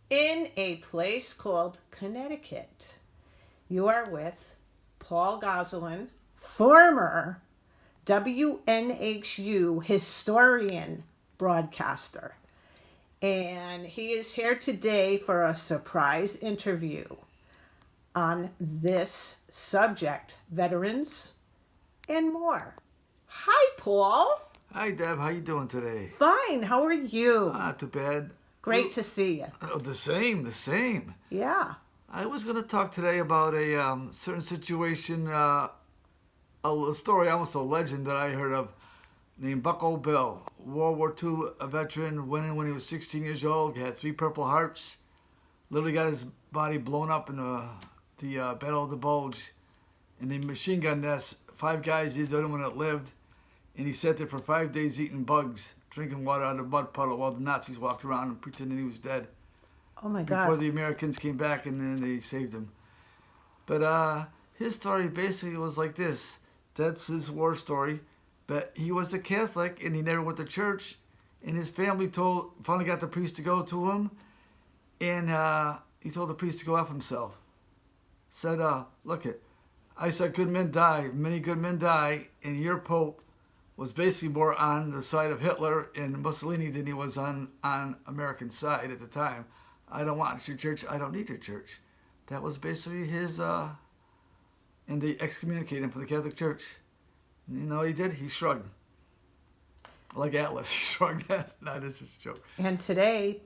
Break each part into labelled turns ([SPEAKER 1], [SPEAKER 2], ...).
[SPEAKER 1] in a place called Connecticut. You are with Paul Goslin, former WNHU historian broadcaster. And he is here today for a surprise interview on this subject, veterans and more. Hi, Paul.
[SPEAKER 2] Hi, Deb. How you doing today?
[SPEAKER 1] Fine. How are you?
[SPEAKER 2] Not too bad.
[SPEAKER 1] Great to see you.
[SPEAKER 2] Oh, the same.
[SPEAKER 1] Yeah.
[SPEAKER 2] I was going to talk today about a certain situation, a story, almost a legend that I heard of, named Bucko Bill. World War II, a veteran, went in when he was 16 years old, had 3 Purple Hearts, literally got his body blown up in the Battle of the Bulge. In the machine gun nest, 5 guys, he's the only one that lived, and he sat there for 5 days eating bugs, drinking water out of a mud puddle while the Nazis walked around and pretending he was dead.
[SPEAKER 1] Oh my God.
[SPEAKER 2] Before the Americans came back and then they saved him. But his story basically was like this. That's his war story. But he was a Catholic and he never went to church. And his family finally got the priest to go to him. And he told the priest to go F himself. Said, look it, I said good men die, many good men die, and your Pope was basically more on the side of Hitler and Mussolini than he was on American side at the time. I don't want your church. I don't need your church. That was basically his, and they excommunicated him from the Catholic Church. And you know what he did? He shrugged. Like Atlas, he shrugged that. No, this is a joke.
[SPEAKER 1] And today,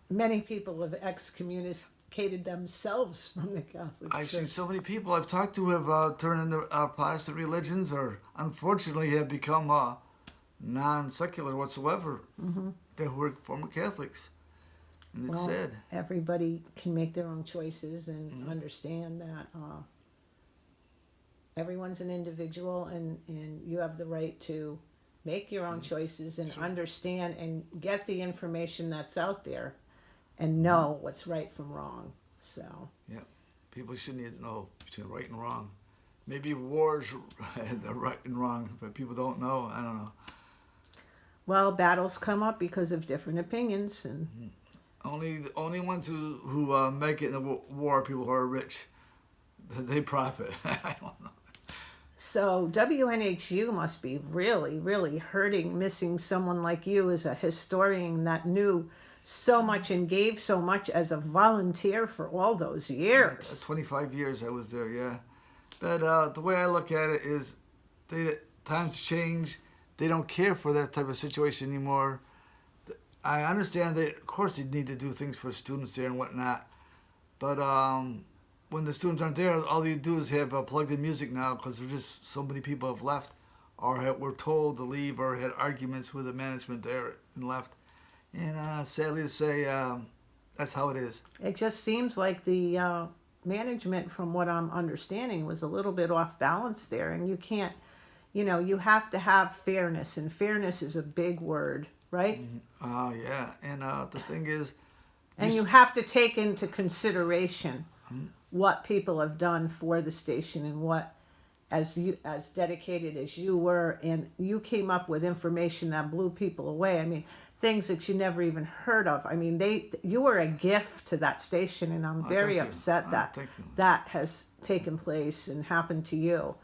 [SPEAKER 1] many people have excommunicated themselves from the Catholic
[SPEAKER 2] I've
[SPEAKER 1] Church.
[SPEAKER 2] seen so many people I've talked to have turned into Protestant religions or unfortunately have become non-secular whatsoever. Mm-hmm. They were former Catholics. And it's sad.
[SPEAKER 1] Everybody can make their own choices and understand that everyone's an individual and you have the right to make your own choices and understand and get the information that's out there and know what's right from wrong. So
[SPEAKER 2] yeah, people shouldn't even know between right and wrong. Maybe wars the right and wrong, but people don't know. I don't know.
[SPEAKER 1] Well, battles come up because of different opinions and.
[SPEAKER 2] Only ones who make it in the war are people who are rich. They profit. I don't know.
[SPEAKER 1] So WNHU must be really, really hurting, missing someone like you as a historian that knew so much and gave so much as a volunteer for all those years.
[SPEAKER 2] 25 years I was there, yeah. But the way I look at it is times change. They don't care for that type of situation anymore. I understand that, of course, they need to do things for students there and whatnot. But when the students aren't there, all you do is have plugged-in music now because there's just so many people have left or were told to leave or had arguments with the management there and left. And sadly to say, that's how it is.
[SPEAKER 1] It just seems like the management, from what I'm understanding, was a little bit off balance there. And you can't, you have to have fairness. And fairness is a big word. Right?
[SPEAKER 2] Oh, yeah. And the thing is...
[SPEAKER 1] And you have to take into consideration what people have done for the station and what, as dedicated as you were, and you came up with information that blew people away. I mean, things that you never even heard of. I mean, you were a gift to that station, and I'm very upset that that has taken place and happened to you.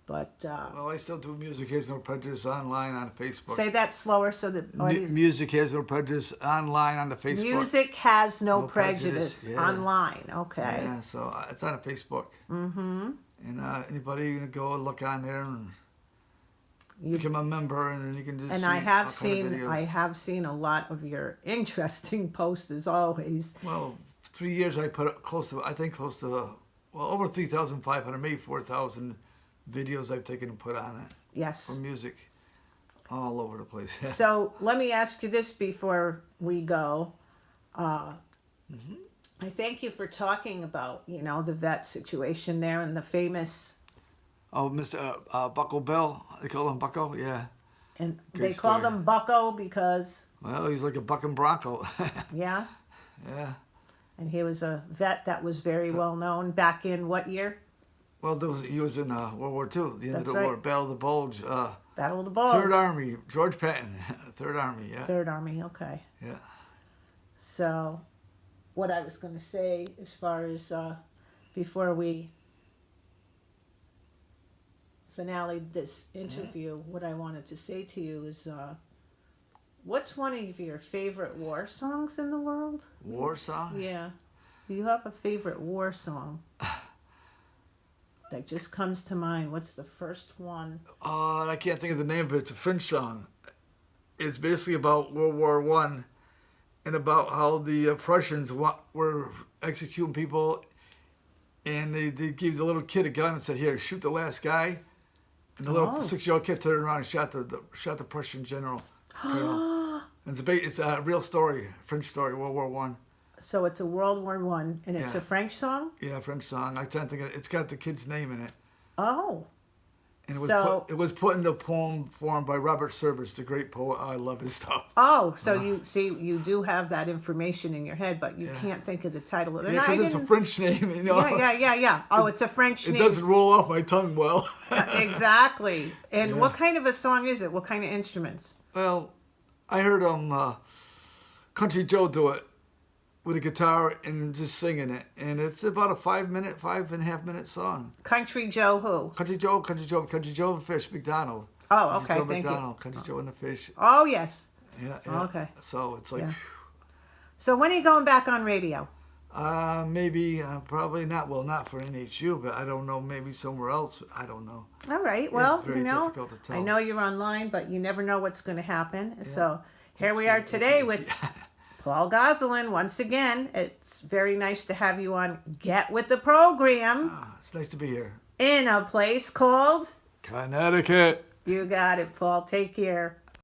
[SPEAKER 1] But
[SPEAKER 2] well, I still do Music Has No Prejudice online on Facebook.
[SPEAKER 1] Say that slower so that
[SPEAKER 2] Music Has No Prejudice online on the Facebook.
[SPEAKER 1] Music Has No Prejudice online. Okay.
[SPEAKER 2] Yeah, so it's on Facebook. Mm-hmm. And anybody you can go and look on there and become a member, and then you can just.
[SPEAKER 1] And I have seen a lot of your interesting posts as always.
[SPEAKER 2] Well, 3 years I put close to over 3,500, maybe 4,000. Videos I've taken and put on it.
[SPEAKER 1] Yes.
[SPEAKER 2] For music. All over the place.
[SPEAKER 1] So let me ask you this before we go. I thank you for talking about, the vet situation there and the famous...
[SPEAKER 2] Oh, Mr. Bucko Bill. They call him Bucko? Yeah.
[SPEAKER 1] And they called him Bucko because...
[SPEAKER 2] Well, he's like a bucking bronco.
[SPEAKER 1] Yeah?
[SPEAKER 2] Yeah.
[SPEAKER 1] And he was a vet that was very well known back in what year?
[SPEAKER 2] Well, he was in World War II, the end of the war, Battle of the Bulge.
[SPEAKER 1] Battle of the Bulge.
[SPEAKER 2] Third Army, George Patton, Third Army, yeah.
[SPEAKER 1] Third Army, okay.
[SPEAKER 2] Yeah.
[SPEAKER 1] So, what I was going to say as far as before we finale this interview, what I wanted to say to you is, what's one of your favorite war songs in the world?
[SPEAKER 2] War song?
[SPEAKER 1] Yeah. Do you have a favorite war song that just comes to mind? What's the first one?
[SPEAKER 2] I can't think of the name, but it's a French song. It's basically about World War One, and about how the Prussians were executing people, and they gave the little kid a gun and said, "Here, shoot the last guy." And the little 6-year-old kid turned around and shot the Prussian general. And it's a real story, French story, World War One.
[SPEAKER 1] So it's a World War One, and it's a French song?
[SPEAKER 2] Yeah, French song. I'm trying to think it's got the kid's name in it.
[SPEAKER 1] Oh.
[SPEAKER 2] And it was put into poem form by Robert Service, the great poet. I love his stuff.
[SPEAKER 1] Oh, so you do have that information in your head, but you can't think of the title of it.
[SPEAKER 2] Yeah, because it's a French name, you know.
[SPEAKER 1] Yeah. Oh, it's a French name.
[SPEAKER 2] It doesn't roll off my tongue well.
[SPEAKER 1] Exactly. And what kind of a song is it? What kind of instruments?
[SPEAKER 2] Well, I heard Country Joe do it with a guitar and just singing it, and it's about a 5.5 minute song.
[SPEAKER 1] Country Joe who?
[SPEAKER 2] Country Joe and Fish McDonald.
[SPEAKER 1] Oh, okay,
[SPEAKER 2] Country Joe
[SPEAKER 1] thank
[SPEAKER 2] McDonald,
[SPEAKER 1] you.
[SPEAKER 2] Country Joe and the Fish.
[SPEAKER 1] Oh, yes.
[SPEAKER 2] Yeah.
[SPEAKER 1] Okay.
[SPEAKER 2] So it's like,
[SPEAKER 1] So when are you going back on radio?
[SPEAKER 2] maybe, probably not. Well, not for NHU, but I don't know. Maybe somewhere else. I don't know.
[SPEAKER 1] All right. Well,
[SPEAKER 2] It's very difficult to tell.
[SPEAKER 1] I know you're online, but you never know what's going to happen. Yeah. So here we are today with Paul Gosselin once again. It's very nice to have you on Get With the Program.
[SPEAKER 2] It's nice to be here.
[SPEAKER 1] In a place called
[SPEAKER 2] Connecticut.
[SPEAKER 1] You got it, Paul. Take care.